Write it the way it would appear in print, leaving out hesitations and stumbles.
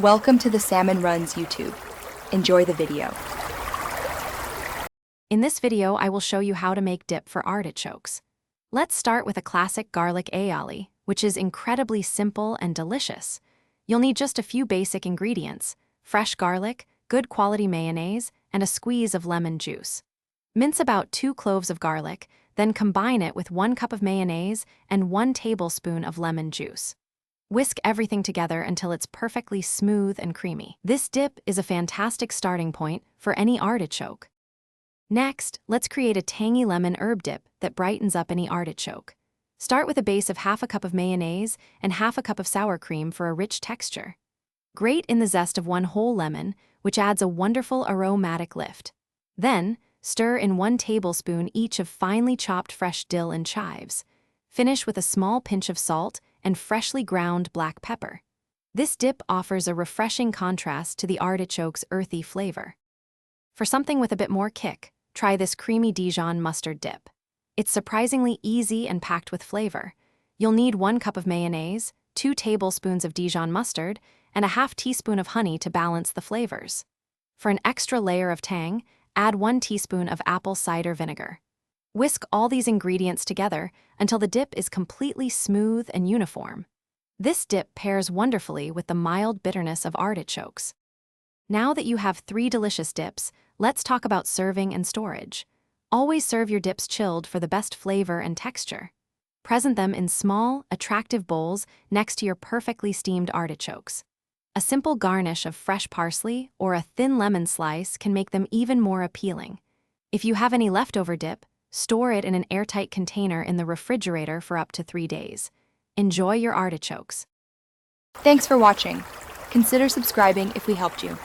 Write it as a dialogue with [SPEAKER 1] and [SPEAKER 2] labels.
[SPEAKER 1] Welcome to the Salmon Runs YouTube. Enjoy the video.
[SPEAKER 2] In this video, I will show you how to make dip for artichokes. Let's start with a classic garlic aioli, which is incredibly simple and delicious. You'll need just a few basic ingredients: fresh garlic, good quality mayonnaise, and a squeeze of lemon juice. Mince about 2 cloves of garlic, then combine it with 1 cup of mayonnaise and 1 tablespoon of lemon juice. Whisk everything together until it's perfectly smooth and creamy. This dip is a fantastic starting point for any artichoke. Next, let's create a tangy lemon herb dip that brightens up any artichoke. Start with a base of half a cup of mayonnaise and half a cup of sour cream for a rich texture. Grate in the zest of 1 whole lemon, which adds a wonderful aromatic lift. Then, stir in 1 tablespoon each of finely chopped fresh dill and chives. Finish with a small pinch of salt and freshly ground black pepper. This dip offers a refreshing contrast to the artichoke's earthy flavor. For something with a bit more kick, try this creamy Dijon mustard dip. It's surprisingly easy and packed with flavor. You'll need 1 cup of mayonnaise, 2 tablespoons of Dijon mustard, and a half teaspoon of honey to balance the flavors. For an extra layer of tang, add 1 teaspoon of apple cider vinegar. Whisk all these ingredients together until the dip is completely smooth and uniform. This dip pairs wonderfully with the mild bitterness of artichokes. Now that you have 3 delicious dips, let's talk about serving and storage. Always serve your dips chilled for the best flavor and texture. Present them in small, attractive bowls next to your perfectly steamed artichokes. A simple garnish of fresh parsley or a thin lemon slice can make them even more appealing. If you have any leftover dip, store it in an airtight container in the refrigerator for up to 3 days. Enjoy your artichokes.
[SPEAKER 1] Thanks for watching. Consider subscribing if we helped you.